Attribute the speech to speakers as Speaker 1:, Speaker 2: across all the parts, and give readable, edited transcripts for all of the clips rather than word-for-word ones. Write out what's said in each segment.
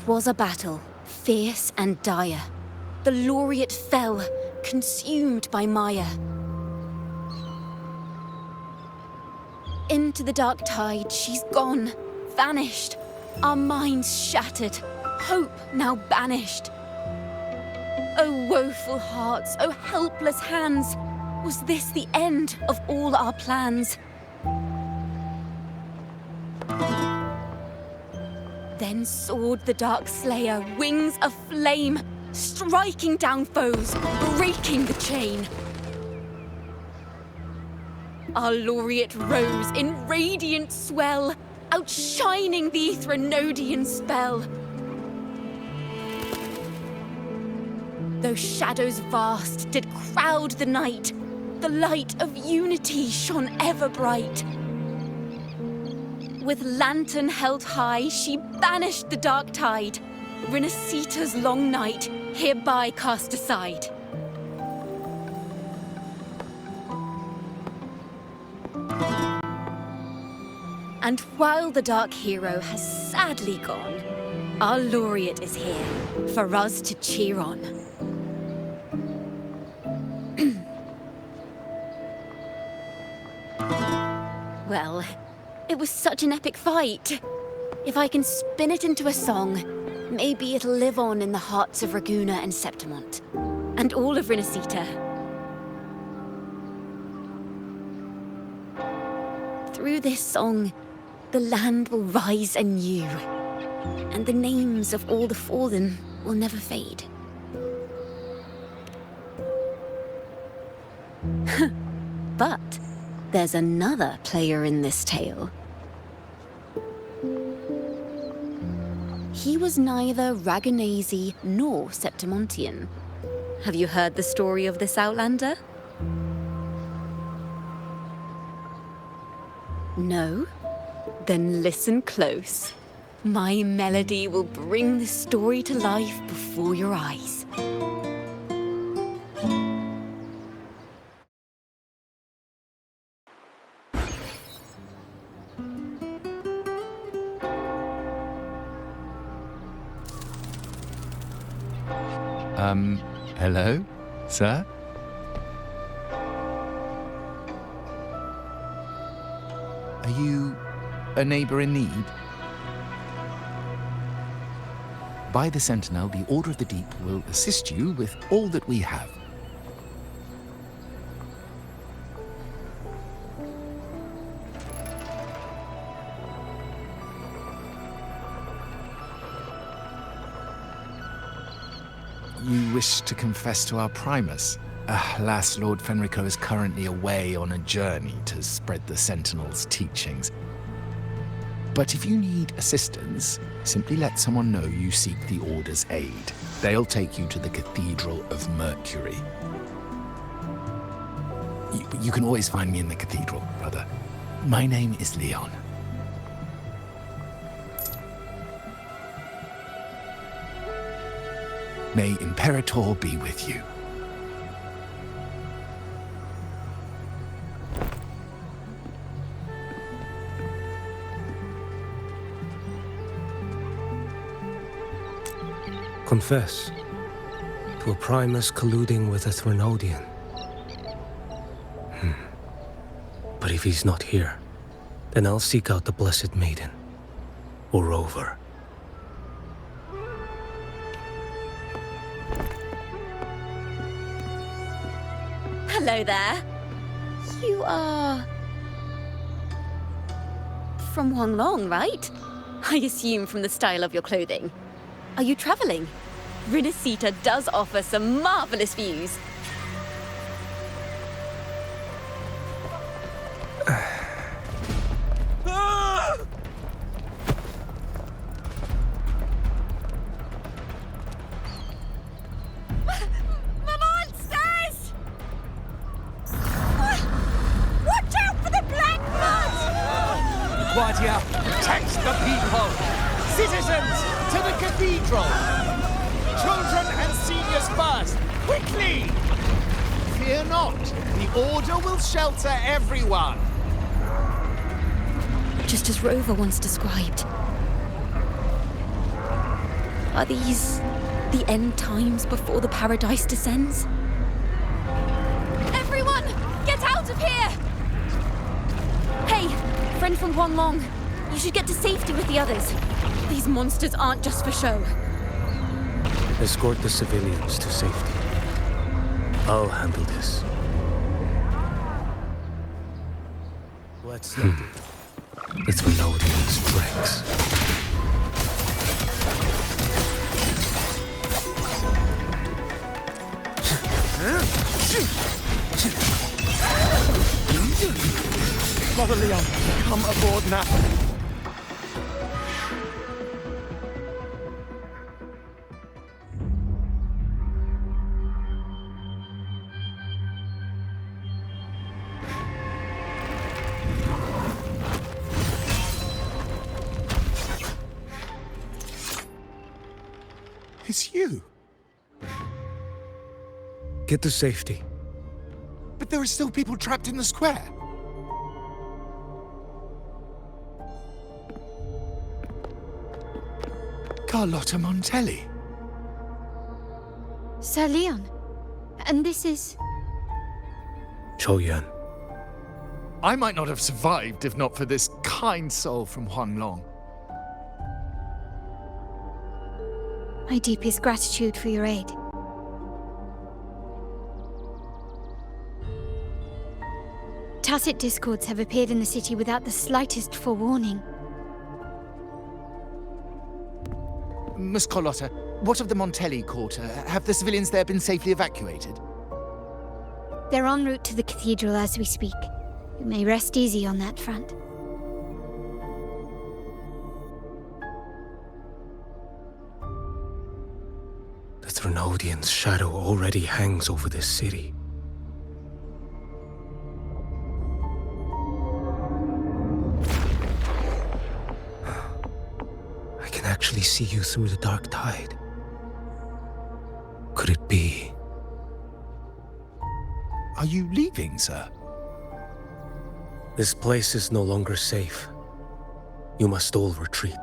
Speaker 1: 'Twas a battle, fierce and dire. The laureate fell, consumed by mire. Into the dark tide she's gone, vanished. Our minds shattered, hope now banished. O woeful hearts, O helpless hands, was this the end of all our plans? Then soared the dark slayer, wings aflame, striking down foes, breaking the chain. Our laureate rose in radiant swell, outshining the Threnodian spell. Though shadows vast did crowd the night, the light of unity shone ever bright. With lantern held high, she banished the dark tide, Rinascita's long night, hereby cast aside. And while the dark hero has sadly gone, our laureate is here for us to cheer on. Well, it was such an epic fight. If I can spin it into a song, maybe it'll live on in the hearts of Raguna and Septimont, and all of Rinascita. Through this song, the land will rise anew, and the names of all the fallen will never fade. But there's another player in this tale. He was neither Raganese nor Septimontian. Have you heard the story of this outlander? No? Then listen close. My melody will bring the story to life before your eyes.
Speaker 2: Hello, sir? Are you a neighbor in need? By the Sentinel, the Order of the Deep will assist you with all that we have. You wish to confess to our Primus? Alas, Lord Fenrico is currently away on a journey to spread the Sentinel's teachings. But if you need assistance, simply let someone know you seek the Order's aid. They'll take you to the Cathedral of Mercury. You can always find me in the Cathedral, brother. My name is Leon. May Imperator be with you.
Speaker 3: Confess to a Primus colluding with a Threnodian. But if he's not here, then I'll seek out the Blessed Maiden, or Rover.
Speaker 1: Hello there. You are... from Huanglong, right? I assume from the style of your clothing. Are you traveling? Rinascita does offer some marvelous views.
Speaker 4: Guardia, protect the people! Citizens, to the cathedral! Children and seniors first! Quickly! Fear not, the Order will shelter everyone!
Speaker 1: Just as Rover once described. Are these the end times before the paradise descends? Everyone, get out of here! Hey, friend from Huanglong. You should get to safety with the others. These monsters aren't just for show.
Speaker 3: Escort the civilians to safety. I'll handle this. Let's not Let's reload these dregs.
Speaker 4: Brother Leon, come aboard now.
Speaker 2: It's you.
Speaker 3: Get to safety.
Speaker 2: But there are still people trapped in the square. Carlotta Montelli.
Speaker 1: Sir Leon. And this is...
Speaker 3: Choyan.
Speaker 2: I might not have survived if not for this kind soul from Huanglong.
Speaker 1: My deepest gratitude for your aid. Tacit discords have appeared in the city without the slightest forewarning.
Speaker 2: Miss Carlotta, what of the Montelli quarter? Have the civilians there been safely evacuated?
Speaker 1: They're en route to the cathedral as we speak. You may rest easy on that front.
Speaker 3: The Threnodian's shadow already hangs over this city. I can actually see you through the dark tide. Could it be?
Speaker 2: Are you leaving, sir?
Speaker 3: This place is no longer safe. You must all retreat.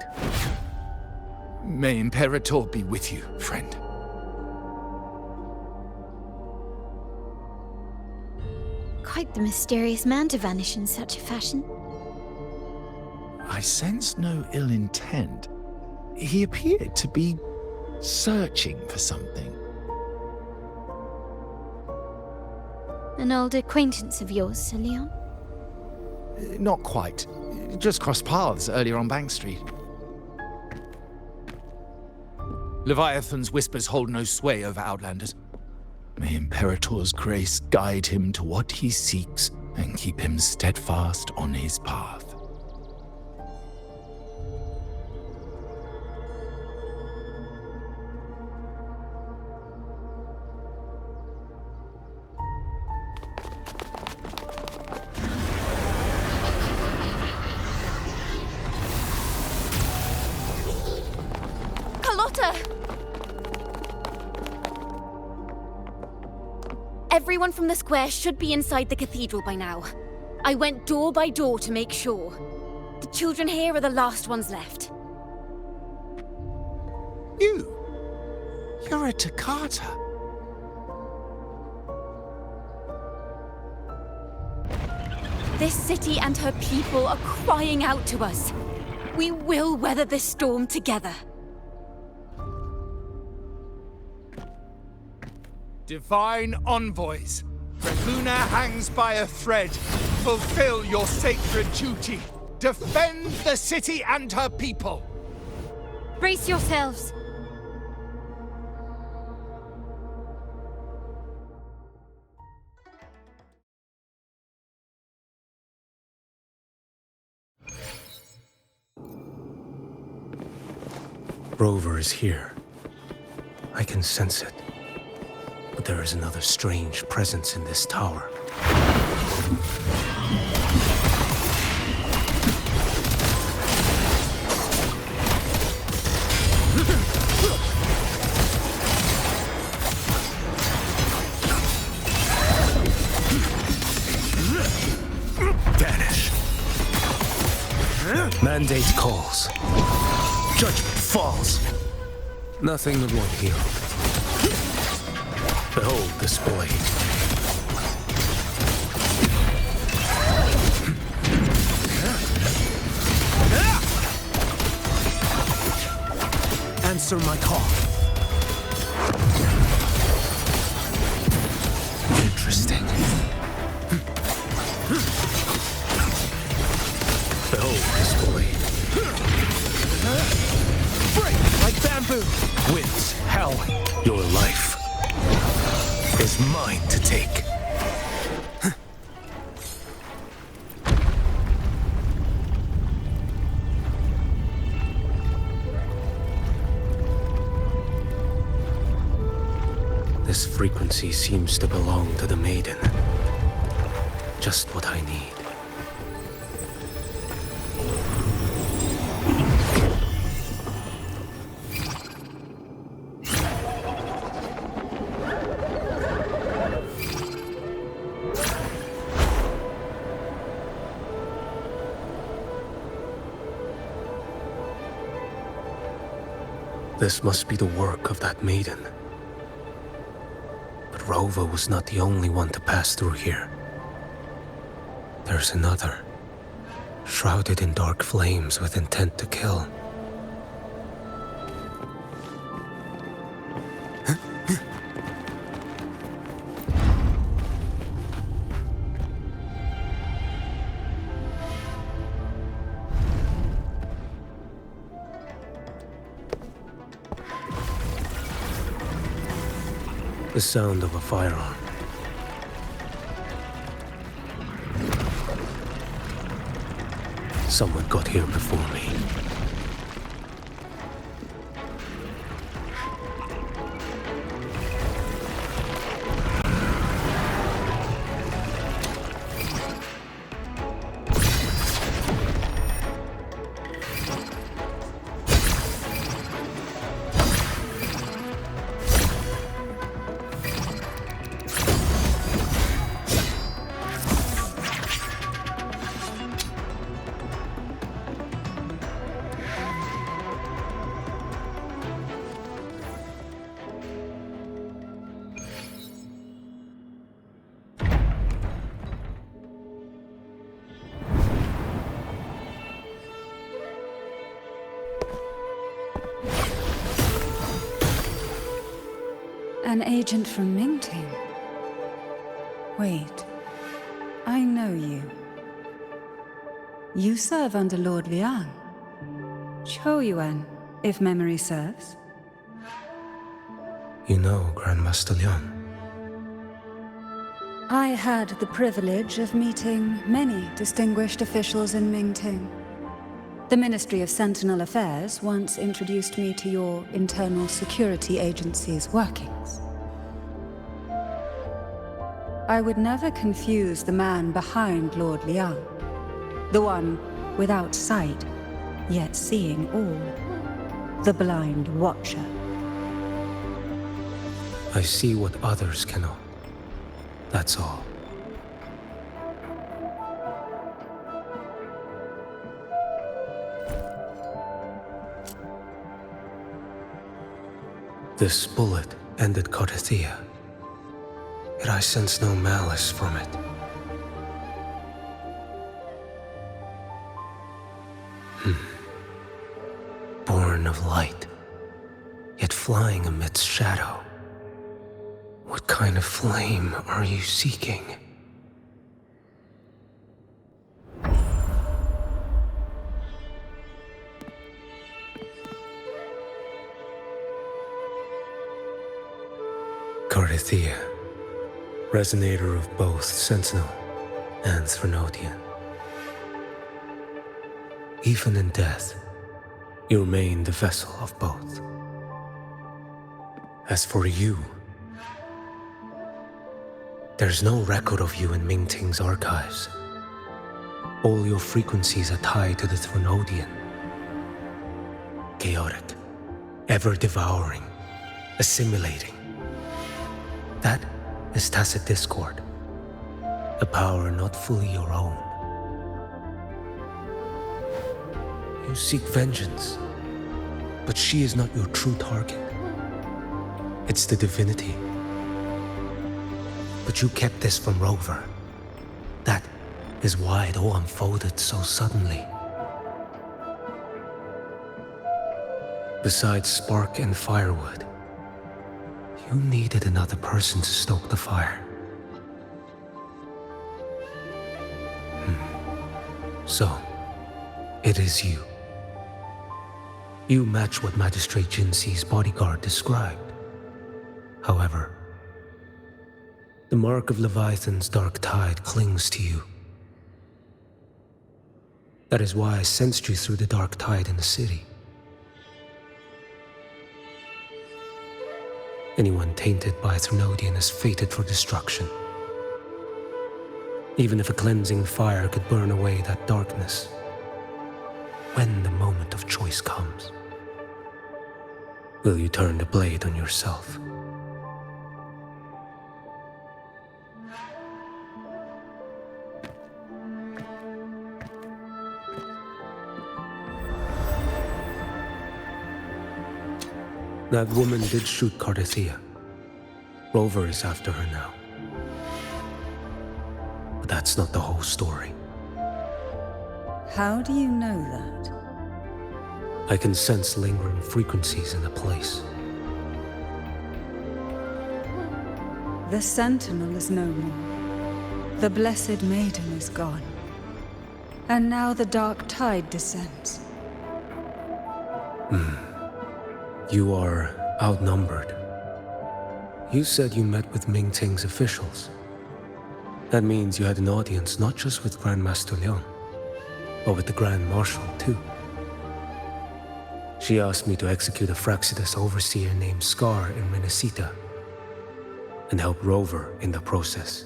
Speaker 2: May Imperator be with you, friend.
Speaker 1: Quite the mysterious man to vanish in such a fashion.
Speaker 2: I sense no ill intent. He appeared to be searching for something.
Speaker 1: An old acquaintance of yours, Sir Leon?
Speaker 2: Not quite. Just crossed paths earlier on Bank Street. Leviathan's whispers hold no sway over Outlanders. May Imperator's grace guide him to what he seeks and keep him steadfast on his path.
Speaker 1: Everyone from the square should be inside the cathedral by now. I went door by door to make sure. The children here are the last ones left.
Speaker 2: You're a Toccata.
Speaker 1: This city and her people are crying out to us. We will weather this storm together.
Speaker 4: Divine envoys, where Luna hangs by a thread, fulfill your sacred duty. Defend the city and her people.
Speaker 1: Brace yourselves.
Speaker 3: Rover is here. I can sense it. But there is another strange presence in this tower. Vanish. Mandate calls. Judgment falls. Nothing of one hero. Behold this blade. Answer my call. Interesting. Behold this blade.
Speaker 2: Break like bamboo!
Speaker 3: Winds, hell, your life is mine to take. This frequency seems to belong to the maiden. Just what I need. This must be the work of that maiden. But Rova was not the only one to pass through here. There's another, shrouded in dark flames with intent to kill. The sound of a firearm. Someone got here before me.
Speaker 5: An agent from Mingting? Wait, I know you. You serve under Lord Liang. Choyuan, if memory serves.
Speaker 3: You know Grandmaster Liang.
Speaker 5: I had the privilege of meeting many distinguished officials in Mingting. The Ministry of Sentinel Affairs once introduced me to your internal security agency's workings. I would never confuse the man behind Lord Liang, the one without sight, yet seeing all, the blind watcher.
Speaker 3: I see what others cannot. That's all. This bullet ended Carthia, yet I sense no malice from it. Born of light, yet flying amidst shadow. What kind of flame are you seeking? Carthia, resonator of both Sentinel and Threnodian. Even in death, you remain the vessel of both. As for you, there's no record of you in Mingting's archives. All your frequencies are tied to the Threnodian. Chaotic, ever-devouring, assimilating. That is tacit discord, a power not fully your own. You seek vengeance, but she is not your true target. It's the divinity. But you kept this from Rover. That is why it all unfolded so suddenly. Besides spark and firewood, you needed another person to stoke the fire. So, it is you. You match what Magistrate Jinxi's bodyguard described. However, the mark of Leviathan's dark tide clings to you. That is why I sensed you through the dark tide in the city. Anyone tainted by Thrunodian is fated for destruction. Even if a cleansing fire could burn away that darkness, when the moment of choice comes, will you turn the blade on yourself? That woman did shoot Cardathia. Rover is after her now. But that's not the whole story.
Speaker 5: How do you know that?
Speaker 3: I can sense lingering frequencies in the place.
Speaker 5: The Sentinel is no more. The Blessed Maiden is gone. And now the dark tide descends.
Speaker 3: You are outnumbered. You said you met with Mingting's officials. That means you had an audience not just with Grandmaster Liang, but with the Grand Marshal too. She asked me to execute a Fraxidus overseer named Scar in Rinascita, and help Rover in the process.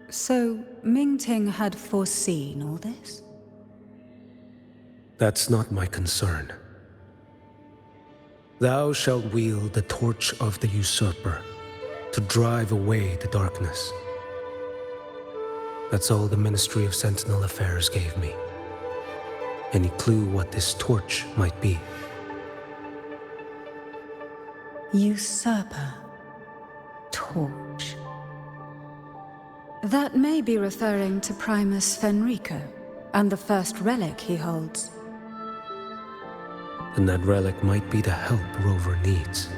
Speaker 5: So, Mingting had foreseen all this?
Speaker 3: That's not my concern. Thou shalt wield the torch of the usurper to drive away the darkness. That's all the Ministry of Sentinel Affairs gave me. Any clue what this torch might be?
Speaker 5: Usurper. Torch. That may be referring to Primus Fenrico and the first relic he holds.
Speaker 3: And that relic might be the help Rover needs.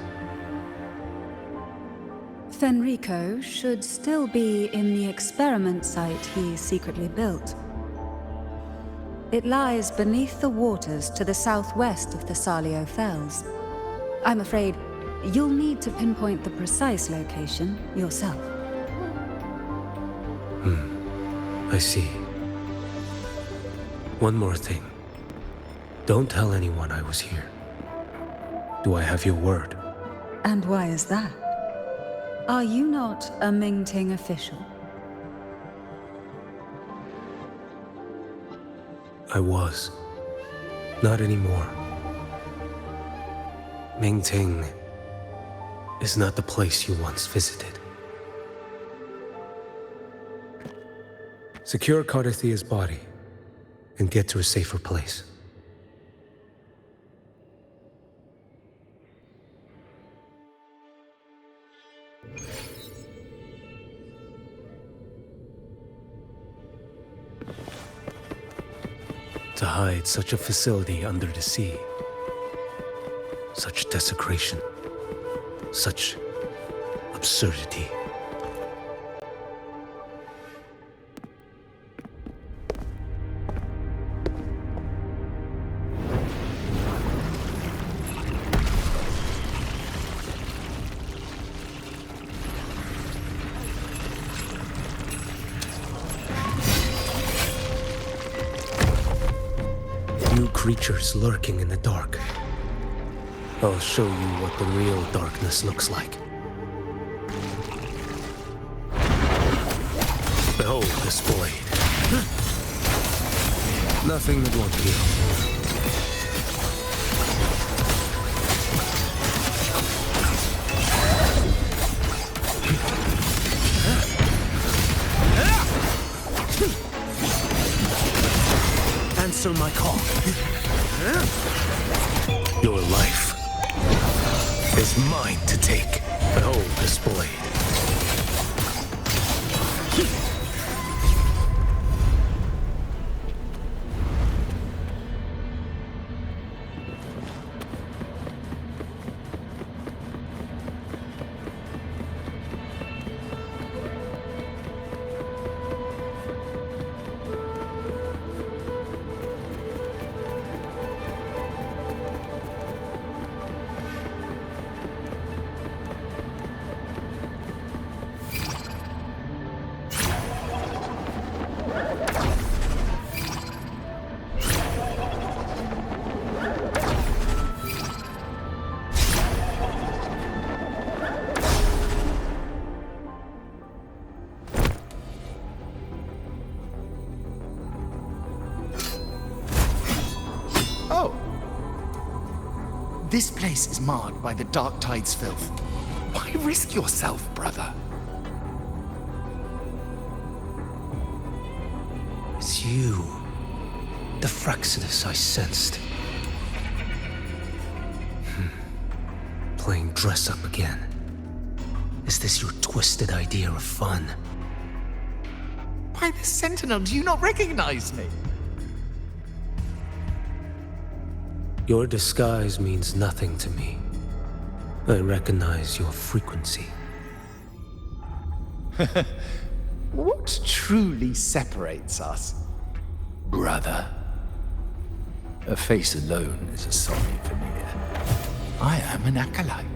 Speaker 5: Fenrico should still be in the experiment site he secretly built. It lies beneath the waters to the southwest of the Salio Fells. I'm afraid you'll need to pinpoint the precise location yourself.
Speaker 3: I see. One more thing. Don't tell anyone I was here. Do I have your word?
Speaker 5: And why is that? Are you not a Mingting official?
Speaker 3: I was. Not anymore. Mingting is not the place you once visited. Secure Cardathia's body and get to a safer place. To hide such a facility under the sea, such desecration, such absurdity. Creatures lurking in the dark. I'll show you what the real darkness looks like. Behold this blade. Nothing that won't heal. Answer my call. Your life is mine to take. Behold this blade.
Speaker 2: Oh! This place is marred by the Dark Tide's filth. Why risk yourself, brother?
Speaker 3: It's you. The Fraxinus I sensed. Playing dress-up again. Is this your twisted idea of fun?
Speaker 2: Why, the Sentinel, do you not recognize me?
Speaker 3: Your disguise means nothing to me. I recognize your frequency.
Speaker 2: What truly separates us?
Speaker 6: Brother, a face alone is a sorry veneer. I am an acolyte.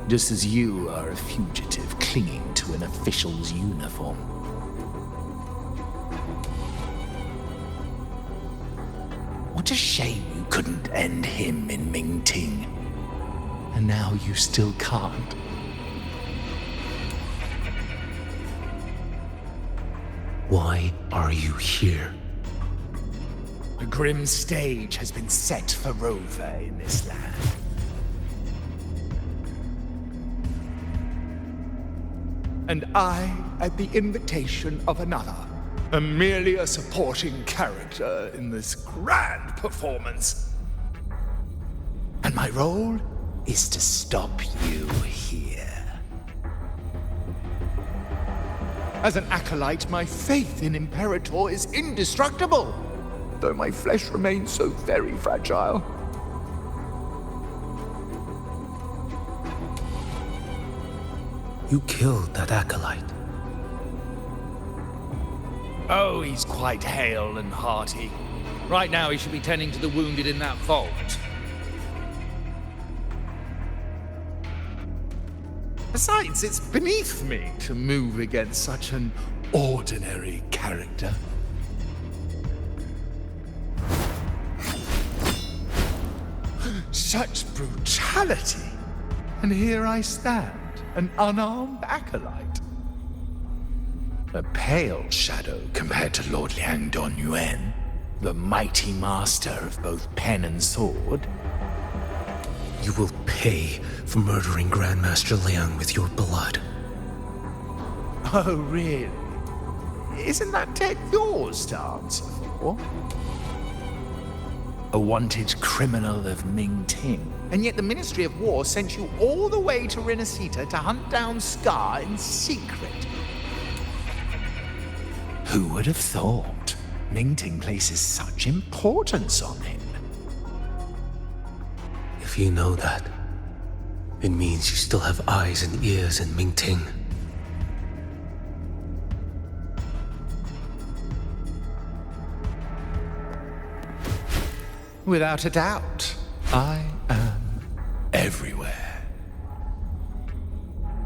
Speaker 6: Just as you are a fugitive clinging to an official's uniform. What a shame you couldn't end him in Mingting. And now you still can't.
Speaker 3: Why are you here?
Speaker 2: A grim stage has been set for Rover in this land. And I, at the invitation of another, am merely a supporting character in this grand performance. And my role is to stop you here. As an acolyte, my faith in Imperator is indestructible, though my flesh remains so very fragile.
Speaker 3: You killed that acolyte.
Speaker 4: Oh, he's quite hale and hearty. Right now he should be tending to the wounded in that vault.
Speaker 2: Besides, it's beneath me to move against such an ordinary character. Such brutality! And here I stand, an unarmed acolyte. A pale shadow compared to Lord Liang Don Yuan, the mighty master of both pen and sword.
Speaker 3: You will pay for murdering Grandmaster Liang with your blood.
Speaker 2: Oh, really? Isn't that debt yours to answer for? A wanted criminal of Mingting. And yet the Ministry of War sent you all the way to Rinascita to hunt down Scar in secret. Who would have thought? Mingting places such importance on him.
Speaker 3: If you know that, it means you still have eyes and ears in Mingting.
Speaker 2: Without a doubt, I am everywhere.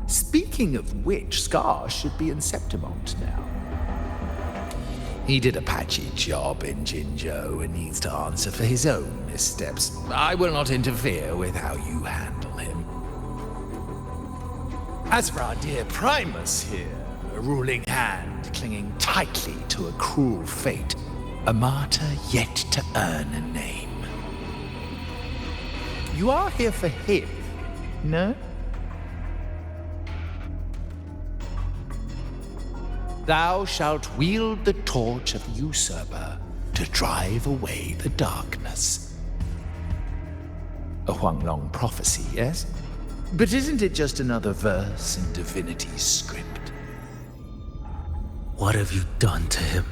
Speaker 2: Speaking of which, Scar should be in Septimont now. He did a patchy job in Jinzhou and needs to answer for his own missteps. I will not interfere with how you handle him. As for our dear Primus here, a ruling hand clinging tightly to a cruel fate, a martyr yet to earn a name. You are here for him, no? Thou shalt wield the torch of the usurper to drive away the darkness. A Huanglong prophecy, yes? But isn't it just another verse in divinity's script?
Speaker 3: What have you done to him?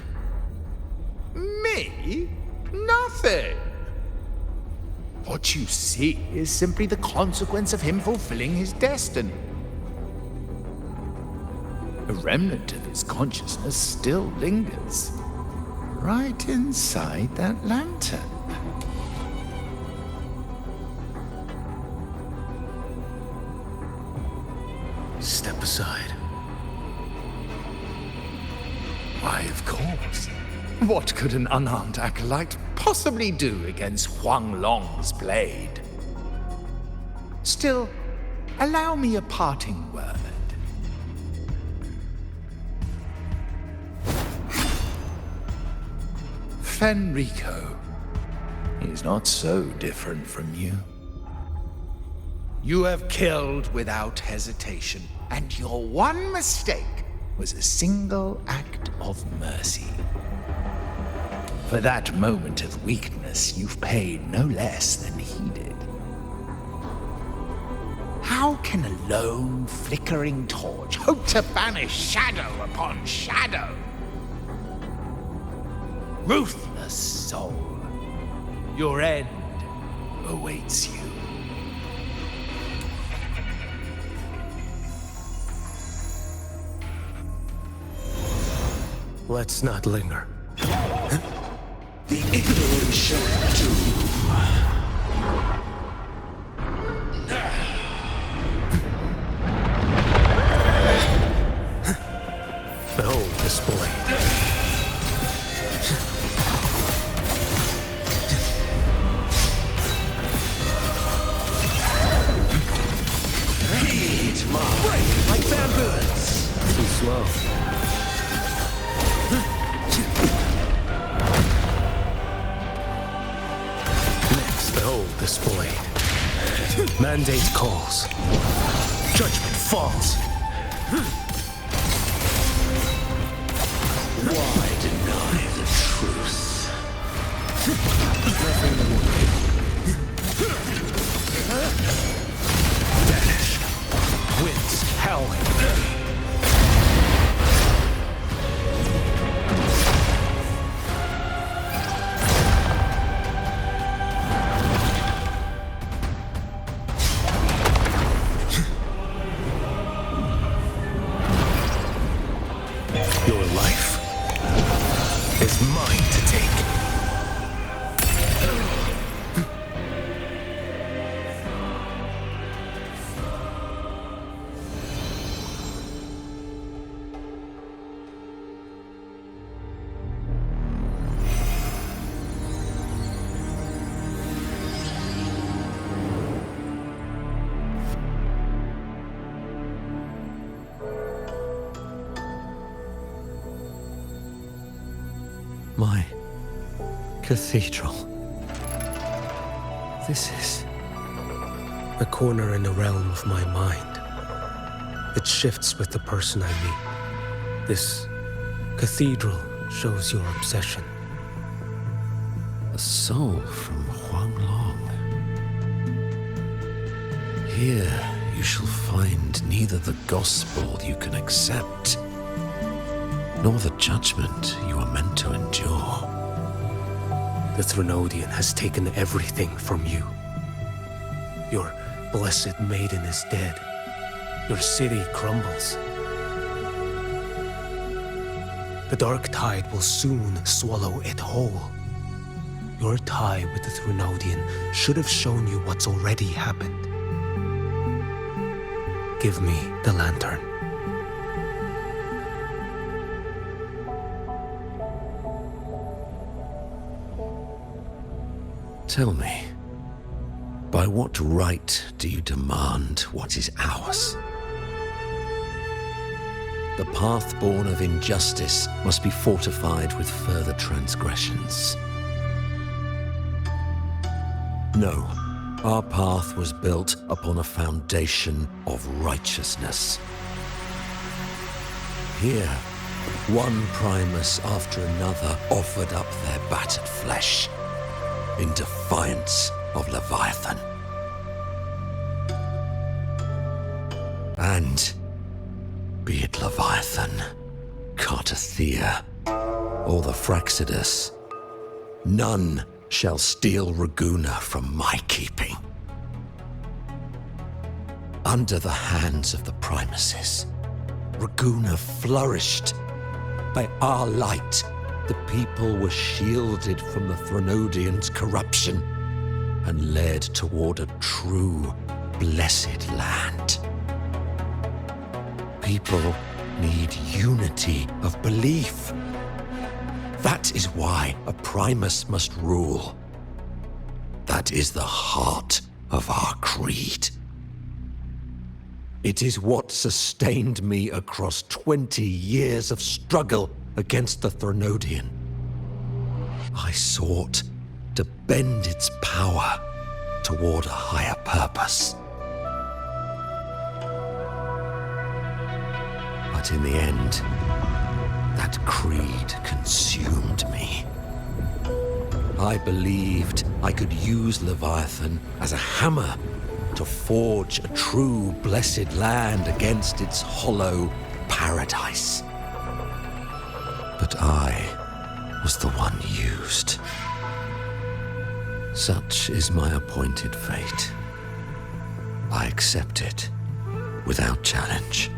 Speaker 2: Me? Nothing. What you see is simply the consequence of him fulfilling his destiny. A remnant of his consciousness still lingers, right inside that lantern.
Speaker 3: Step aside.
Speaker 2: Why, of course. What could an unarmed acolyte possibly do against Huanglong's blade? Still, allow me a parting word. Fenrico is not so different from you. You have killed without hesitation, and your one mistake was a single act of mercy. For that moment of weakness, you've paid no less than he did. How can a lone, flickering torch hope to banish shadow upon shadow? Ruthless soul, your end awaits you.
Speaker 3: Let's not linger.
Speaker 6: The ignorant shall do.
Speaker 3: Behold this blade.
Speaker 6: Heed my break like bamboos.
Speaker 3: Too slow. Behold this blade. Mandate calls. Judgment falls.
Speaker 6: Why deny the truth?
Speaker 3: Vanish. Winds howling. Your life is mine to take. My cathedral. This is a corner in the realm of my mind. It shifts with the person I meet. This cathedral shows your obsession.
Speaker 6: A soul from Huanglong. Here you shall find neither the gospel you can accept, nor the judgment you are meant to endure.
Speaker 3: The Thrunodian has taken everything from you. Your blessed maiden is dead. Your city crumbles. The dark tide will soon swallow it whole. Your tie with the Thrunodian should have shown you what's already happened. Give me the lantern.
Speaker 6: Tell me, by what right do you demand what is ours? The path born of injustice must be fortified with further transgressions. No, our path was built upon a foundation of righteousness. Here, one primus after another offered up their battered flesh in defiance of Leviathan. And be it Leviathan, Cartathea, or the Fraxidus, none shall steal Raguna from my keeping. Under the hands of the Primuses, Raguna flourished. By our light, the people were shielded from the Threnodians' corruption and led toward a true, blessed land. People need unity of belief. That is why a Primus must rule. That is the heart of our creed. It is what sustained me across 20 years of struggle against the Threnodian. I sought to bend its power toward a higher purpose. But in the end, that creed consumed me. I believed I could use Leviathan as a hammer to forge a true blessed land against its hollow paradise. But I was the one used. Such is my appointed fate. I accept it without challenge.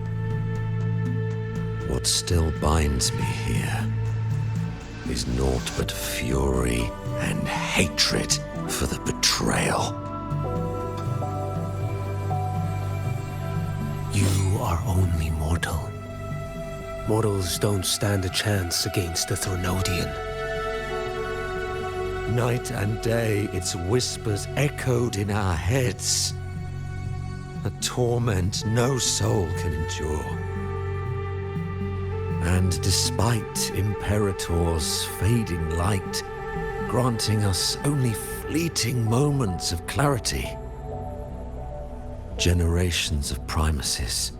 Speaker 6: What still binds me here is naught but fury and hatred for the betrayal.
Speaker 3: You are only mortal. Mortals don't stand a chance against the Threnodian.
Speaker 6: Night and day, its whispers echoed in our heads. A torment no soul can endure. And despite Imperator's fading light, granting us only fleeting moments of clarity, generations of Primuses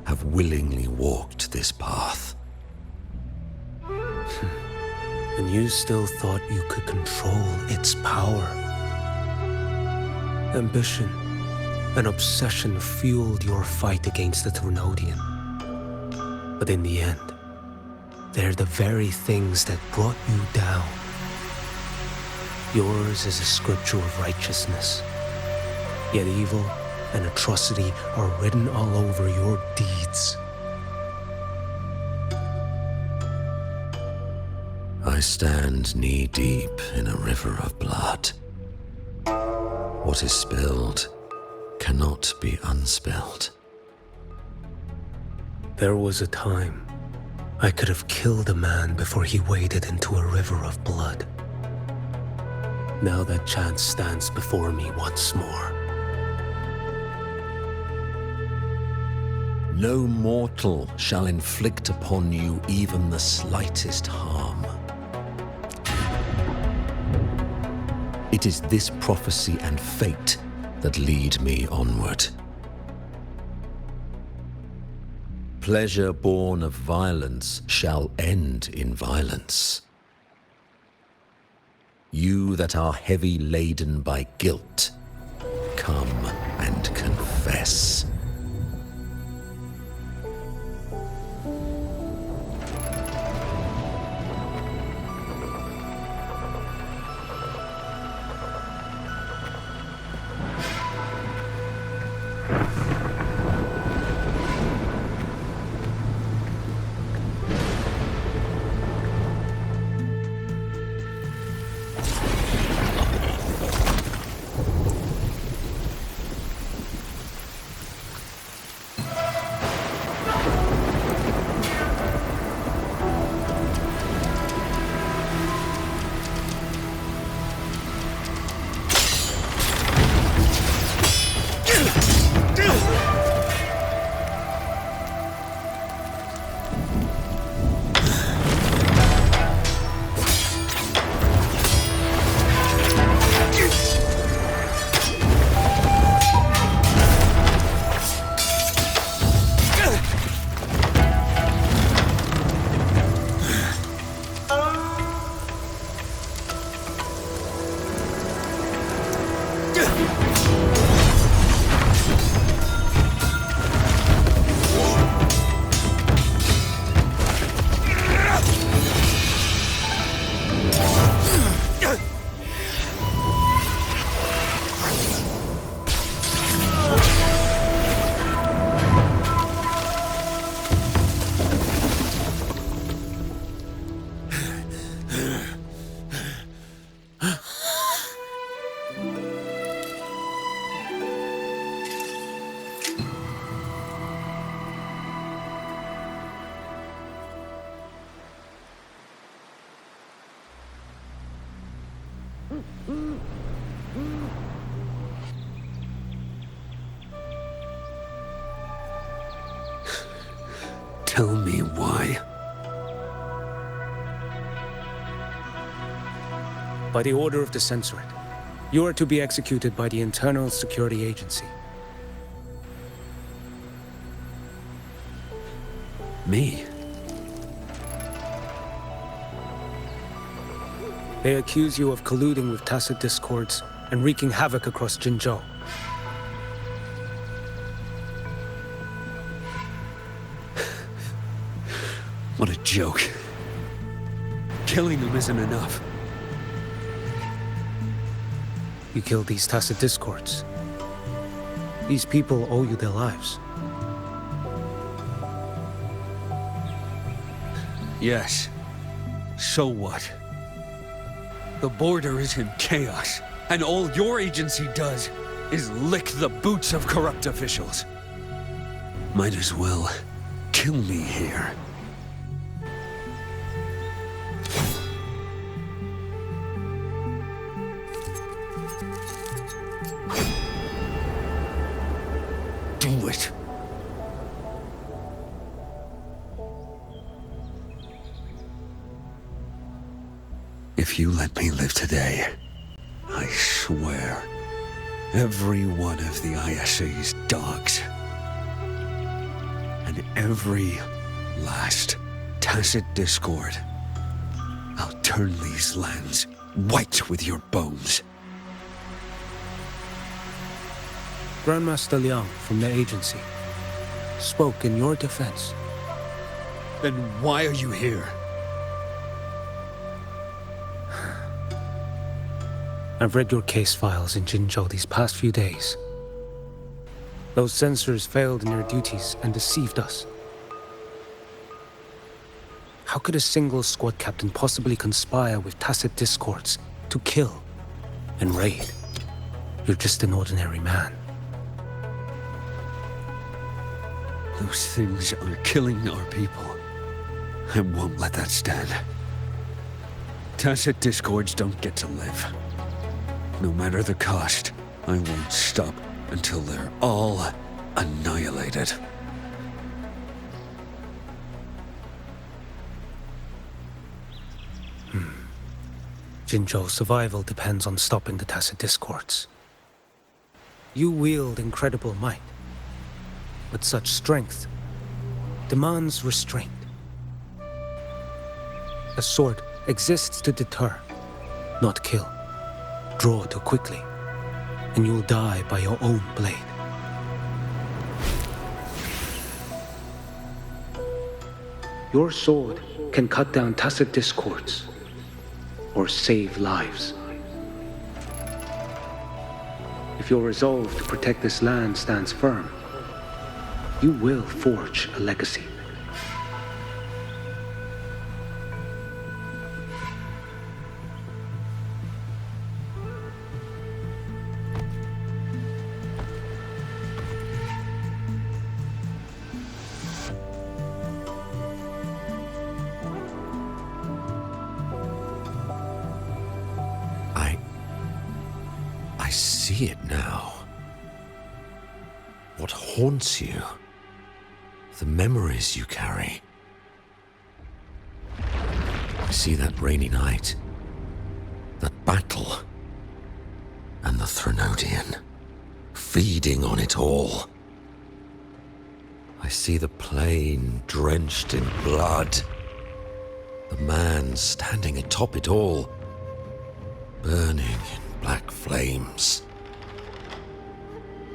Speaker 6: have willingly walked this path.
Speaker 3: And you still thought you could control its power. Ambition and obsession fueled your fight against the Threnodian. But in the end, they're the very things that brought you down. Yours is a scripture of righteousness, yet evil and atrocity are written all over your deeds.
Speaker 6: I stand knee-deep in a river of blood. What is spilled cannot be unspilled.
Speaker 3: There was a time I could have killed a man before he waded into a river of blood. Now that chance stands before me once more.
Speaker 6: No mortal shall inflict upon you even the slightest harm. It is this prophecy and fate that lead me onward. Pleasure born of violence shall end in violence. You that are heavy laden by guilt, come and confess. Tell me why.
Speaker 3: By the order of the Censorate, you are to be executed by the Internal Security Agency.
Speaker 6: Me?
Speaker 3: They accuse you of colluding with tacit discords and wreaking havoc across Jinzhou.
Speaker 6: What a joke. Killing them isn't enough.
Speaker 3: You killed these tacit discords. These people owe you their lives.
Speaker 6: Yes. So what? The border is in chaos, and all your agency does is lick the boots of corrupt officials. Might as well kill me here. Do it. If you let me live today, I swear, every one of the ISA's dogs, and every last tacit discord, I'll turn these lands white with your bones.
Speaker 3: Grandmaster Liang from the agency spoke in your defense.
Speaker 6: Then why are you here?
Speaker 3: I've read your case files in Jinzhou these past few days. Those censors failed in their duties and deceived us. How could a single squad captain possibly conspire with tacit discords to kill and raid? You're just an ordinary man.
Speaker 6: Those things are killing our people. I won't let that stand. Tacit discords don't get to live. No matter the cost, I won't stop until they're all annihilated.
Speaker 3: Jinzhou's survival depends on stopping the tacit discords. You wield incredible might, but such strength demands restraint. A sword exists to deter, not kill. Draw too quickly, and you'll die by your own blade. Your sword can cut down tacit discords, or save lives. If your resolve to protect this land stands firm, you will forge a legacy.
Speaker 6: I see it now. What haunts you? The memories you carry. I see that rainy night, that battle, and the Threnodian, feeding on it all. I see the plain drenched in blood, the man standing atop it all, burning in black flames.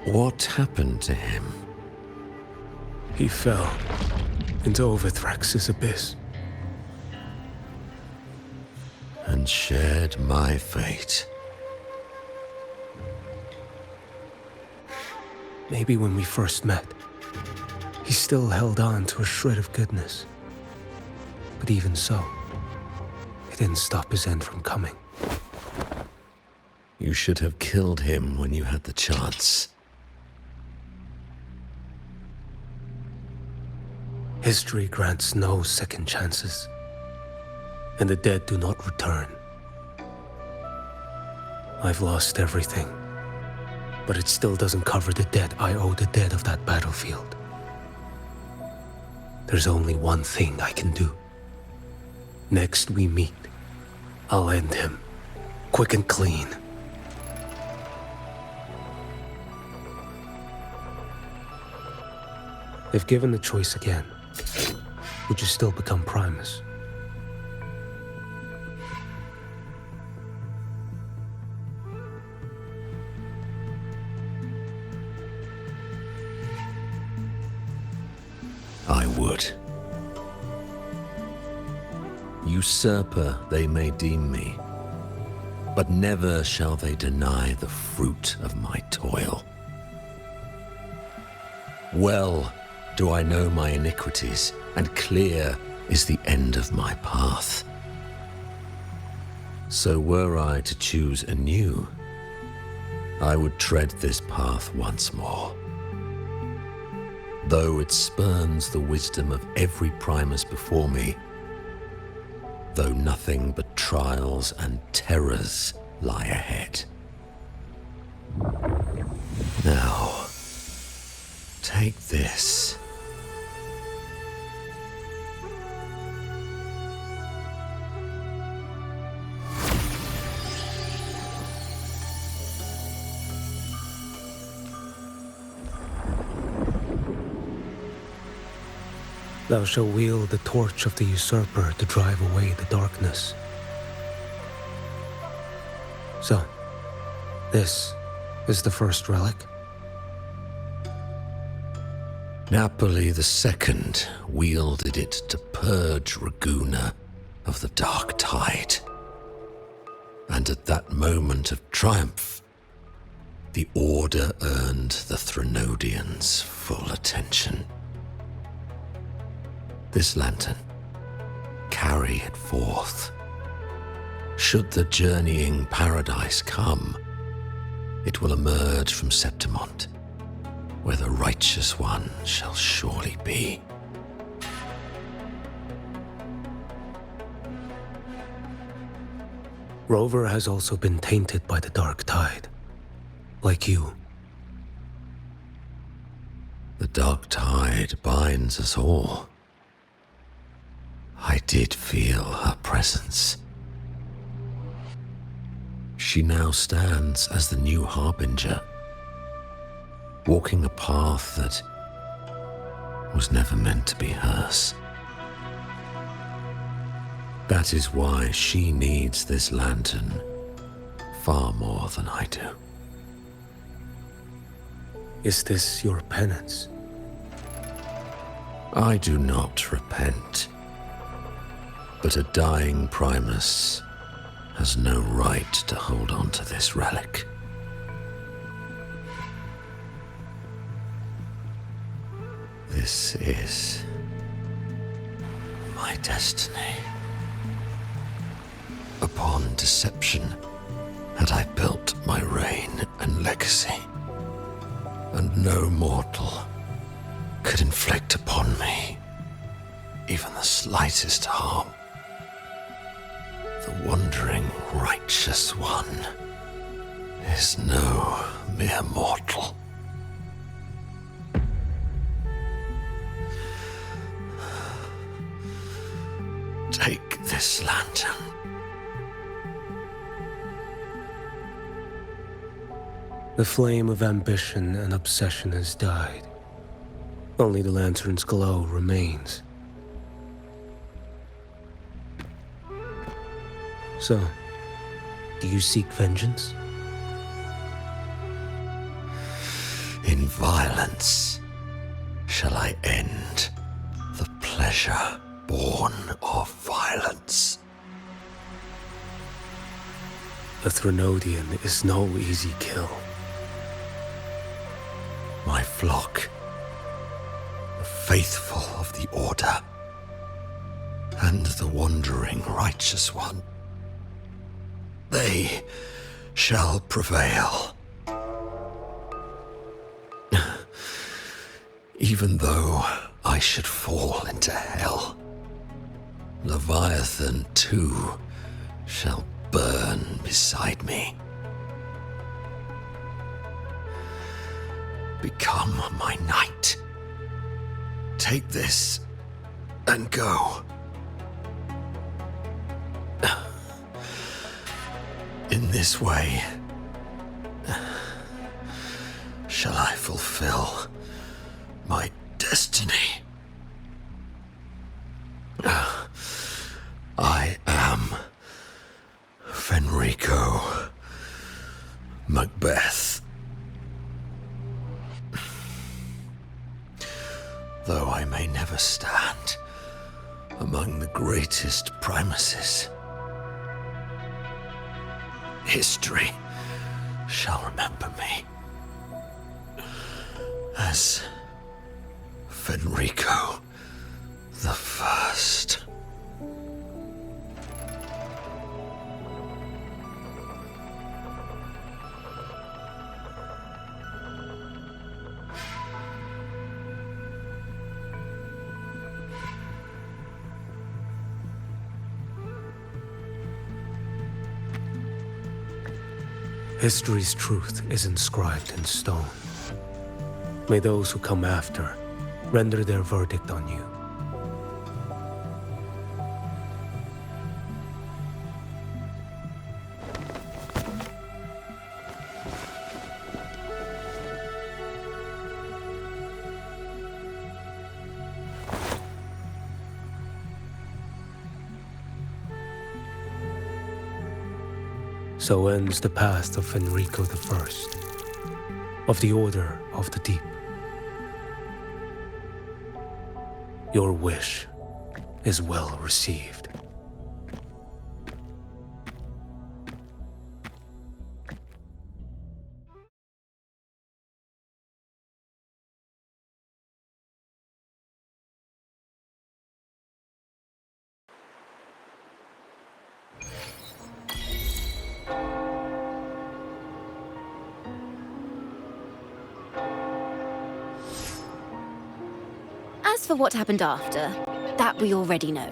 Speaker 6: What happened to him?
Speaker 3: He fell into Overthrax's abyss.
Speaker 6: And shared my fate.
Speaker 3: Maybe when we first met, he still held on to a shred of goodness. But even so, it didn't stop his end from coming.
Speaker 6: You should have killed him when you had the chance.
Speaker 3: History grants no second chances, and the dead do not return. I've lost everything, but it still doesn't cover the debt I owe the dead of that battlefield. there's only one thing I can do. Next we meet, I'll end him, quick and clean. If given the choice again, would you still become Primus?
Speaker 6: I would. Usurper they may deem me, but never shall they deny the fruit of my toil. Well do I know my iniquities, and clear is the end of my path. So were I to choose anew, I would tread this path once more. Though it spurns the wisdom of every Primus before me, though nothing but trials and terrors lie ahead. Now, take this.
Speaker 3: Thou shalt wield the torch of the usurper to drive away the darkness. So, this is the first relic?
Speaker 6: Napoli II wielded it to purge Ragusa of the dark tide. And at that moment of triumph, the Order earned the Threnodians full attention. This lantern, carry it forth. Should the journeying paradise come, it will emerge from Septimont, where the righteous one shall surely be.
Speaker 3: Rover has also been tainted by the dark tide, like you.
Speaker 6: The dark tide binds us all. I did feel her presence. She now stands as the new harbinger, walking a path that was never meant to be hers. That is why she needs this lantern far more than I do.
Speaker 3: Is this your penance?
Speaker 6: I do not repent. But a dying Primus has no right to hold on to this relic. This is my destiny. Upon deception had I built my reign and legacy, and no mortal could inflict upon me even the slightest harm. The wandering righteous one is no mere mortal. Take this lantern.
Speaker 3: The flame of ambition and obsession has died. Only the lantern's glow remains. So, do you seek vengeance?
Speaker 6: In violence shall I end the pleasure born of violence.
Speaker 3: A Threnodian is no easy kill.
Speaker 6: My flock, the faithful of the Order, and the wandering righteous one, they shall prevail. Even though I should fall into hell, Leviathan too shall burn beside me. Become my knight. Take this and go. In this way, shall I fulfill my destiny. I am Fenrico Macbeth. Though I may never stand among the greatest primuses, history shall remember me as Fenrico the First.
Speaker 3: History's truth is inscribed in stone. May those who come after render their verdict on you. So ends the path of Fenrico I, of the Order of the Deep. Your wish is well received.
Speaker 1: As for what happened after, that we already know.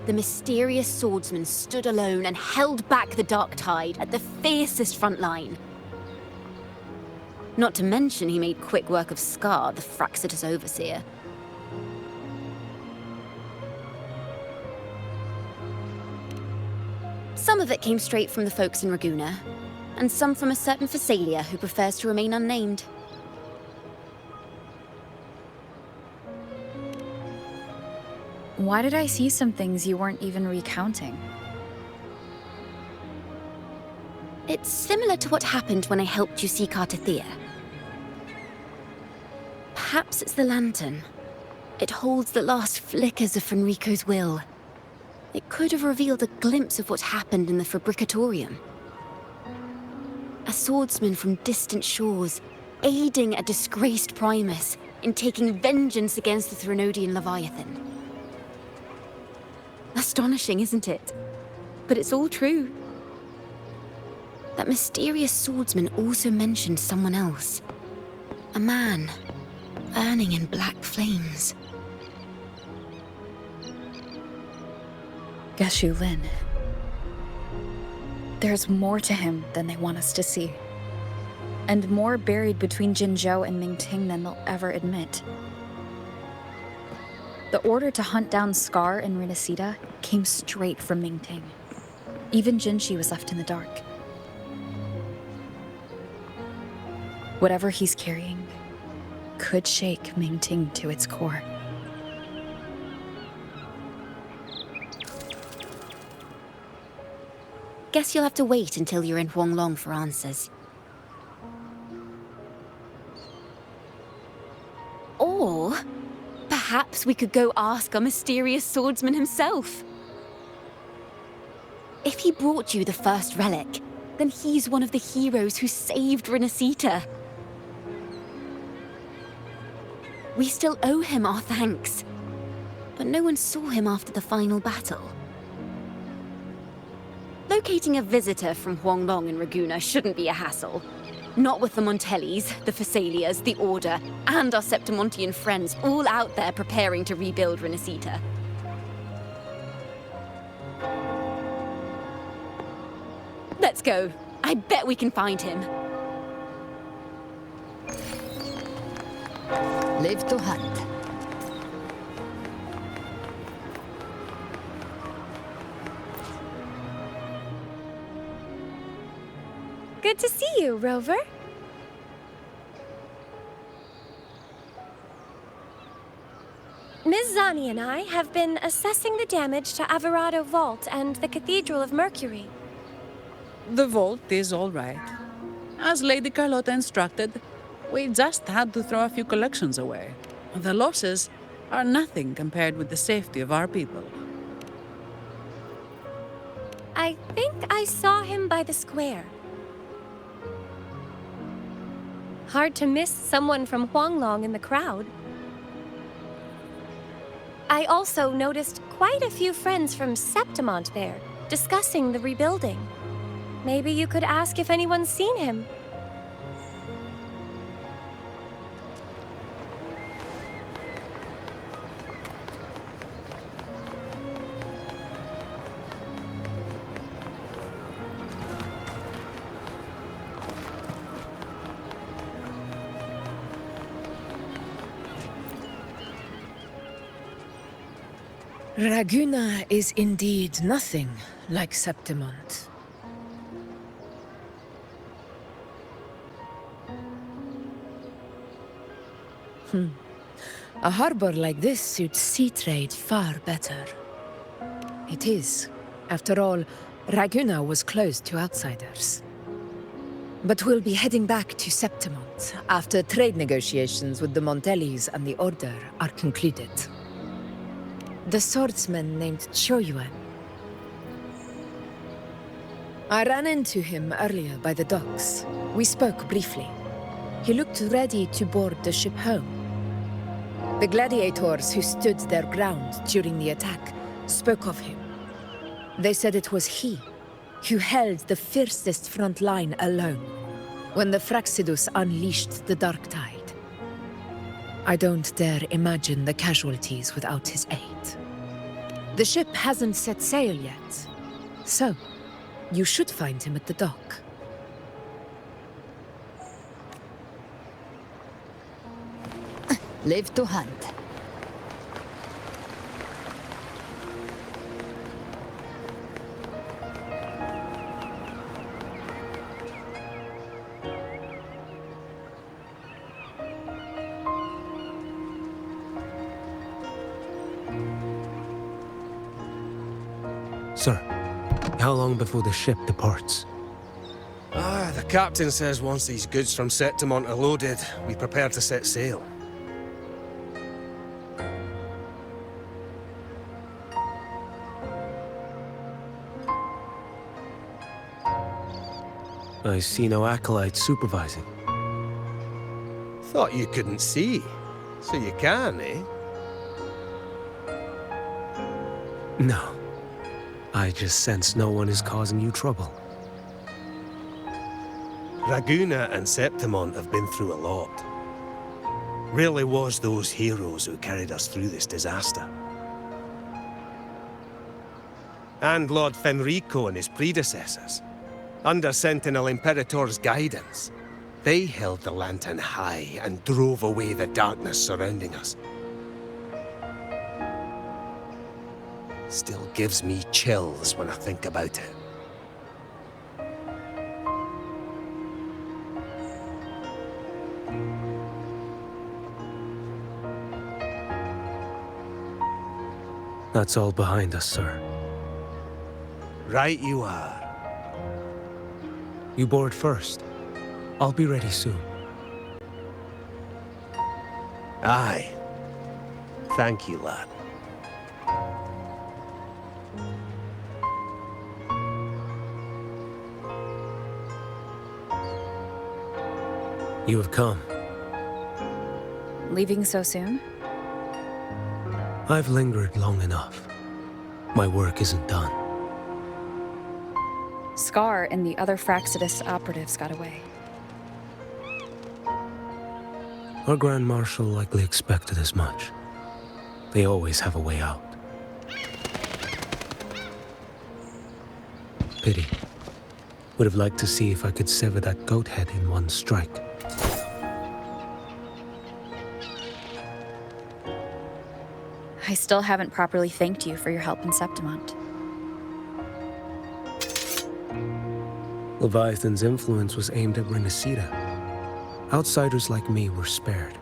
Speaker 1: The mysterious swordsman stood alone and held back the dark tide at the fiercest front line. Not to mention he made quick work of Scar, the Fraxitus overseer. Some of it came straight from the folks in Ragunna, and some from a certain Phasalia who prefers to remain unnamed.
Speaker 7: Why did I see some things you weren't even recounting?
Speaker 1: It's similar to what happened when I helped you seek Artathea. Perhaps it's the lantern. It holds the last flickers of Fenrico's will. It could have revealed a glimpse of what happened in the Fabricatorium. A swordsman from distant shores, aiding a disgraced Primus in taking vengeance against the Threnodian Leviathan. Astonishing, isn't it? But it's all true. That mysterious swordsman also mentioned someone else. A man, burning in black flames.
Speaker 7: Geshu Lin. There's more to him than they want us to see. And more buried between Jinzhou and Mingting than they'll ever admit. The order to hunt down Scar and Rinascita came straight from Mingting. Even Jinshi was left in the dark. Whatever he's carrying could shake Mingting to its core.
Speaker 1: Guess you'll have to wait until you're in Huanglong for answers. Or perhaps we could go ask our mysterious swordsman himself. If he brought you the first relic, then he's one of the heroes who saved Rinascita. We still owe him our thanks, but no one saw him after the final battle. Locating a visitor from Huanglong in Ragunna shouldn't be a hassle. Not with the Montellis, the Phasalias, the Order, and our Septimontian friends all out there preparing to rebuild Rinascita. Let's go. I bet we can find him.
Speaker 8: Live to hunt.
Speaker 9: Good to see you, Rover. Ms. Zani and I have been assessing the damage to Averado Vault and the Cathedral of Mercury.
Speaker 10: The vault is all right. As Lady Carlotta instructed, we just had to throw a few collections away. The losses are nothing compared with the safety of our people.
Speaker 9: I think I saw him by the square. Hard to miss someone from Huanglong in the crowd. I also noticed quite a few friends from Septimont there, discussing the rebuilding. Maybe you could ask if anyone's seen him.
Speaker 11: Raguna is indeed nothing like Septimont. A harbor like this suits sea trade far better. It is. After all, Raguna was closed to outsiders. But we'll be heading back to Septimont after trade negotiations with the Montellis and the Order are concluded. The swordsman named Choyuan. I ran into him earlier by the docks. We spoke briefly. He looked ready to board the ship home. The gladiators who stood their ground during the attack spoke of him. They said it was he who held the fiercest front line alone when the Fraxidus unleashed the Dark Tide. I don't dare imagine the casualties without his aid. The ship hasn't set sail yet, so you should find him at the dock.
Speaker 8: Live to hunt.
Speaker 3: Sir, how long before the ship departs?
Speaker 12: The captain says once these goods from Septimont are loaded, we prepare to set sail.
Speaker 3: I see no acolytes supervising.
Speaker 12: Thought you couldn't see, so you can, eh?
Speaker 3: No. I just sense no one is causing you trouble.
Speaker 12: Raguna and Septimont have been through a lot. Really was those heroes who carried us through this disaster. And Lord Fenrico and his predecessors. Under Sentinel Imperator's guidance, they held the lantern high and drove away the darkness surrounding us. Still gives me chills when I think about it.
Speaker 3: That's all behind us, sir.
Speaker 12: Right you are.
Speaker 3: You board first. I'll be ready soon.
Speaker 12: Aye. Thank you, lad.
Speaker 3: You have come.
Speaker 7: Leaving so soon?
Speaker 3: I've lingered long enough. My work isn't done.
Speaker 7: Scar and the other Fraxidus operatives got away.
Speaker 3: Our Grand Marshal likely expected as much. They always have a way out. Would have liked to see if I could sever that goat head in one strike.
Speaker 7: I still haven't properly thanked you for your help in Septimont.
Speaker 3: Leviathan's influence was aimed at Rinascita. Outsiders like me were spared.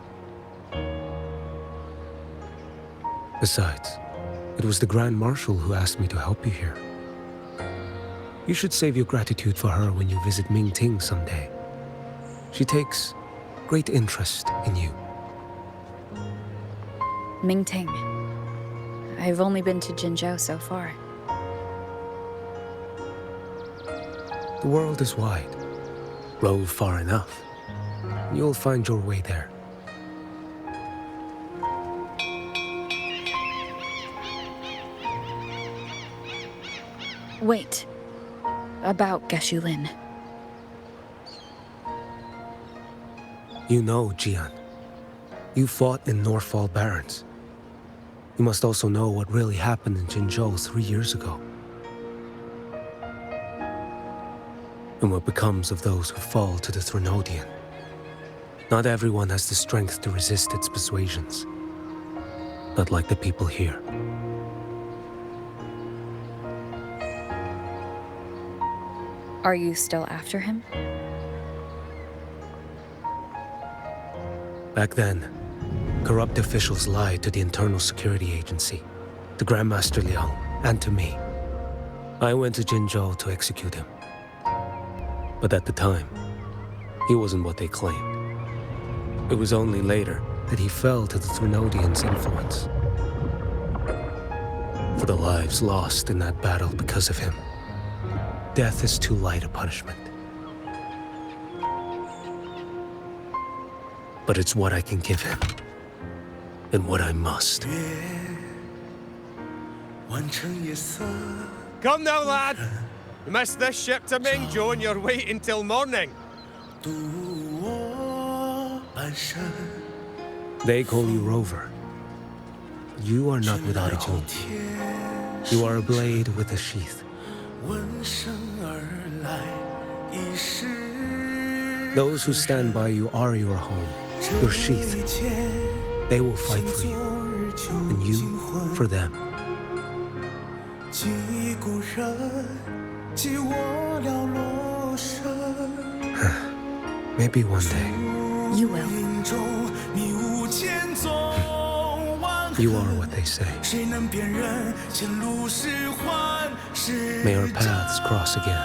Speaker 3: Besides, it was the Grand Marshal who asked me to help you here. You should save your gratitude for her when you visit Mingting someday. She takes great interest in you.
Speaker 7: Mingting. I've only been to Jinzhou so far.
Speaker 3: The world is wide. Rove far enough. You'll find your way there.
Speaker 7: Wait. About Geshu Lin.
Speaker 3: You know, Jian. You fought in Northfall Barrens. You must also know what really happened in Jinzhou 3 years ago. And what becomes of those who fall to the Threnodian. Not everyone has the strength to resist its persuasions. Not like the people here.
Speaker 7: Are you still after him?
Speaker 3: Back then, corrupt officials lied to the Internal Security Agency, to Grandmaster Liang, and to me. I went to Jinzhou to execute him. But at the time, he wasn't what they claimed. It was only later that he fell to the Threnodians' influence. For the lives lost in that battle because of him, death is too light a punishment. But it's what I can give him, and what I must.
Speaker 12: Come now, lad! You missed this ship to Mingzhou and you're waiting till morning.
Speaker 3: They call you Rover. You are not without a home. You are a blade with a sheath. Those who stand by you are your home, your sheath. They will fight for you, and you for them. Maybe one day.
Speaker 7: You will.
Speaker 3: You are what they say. May our paths cross again.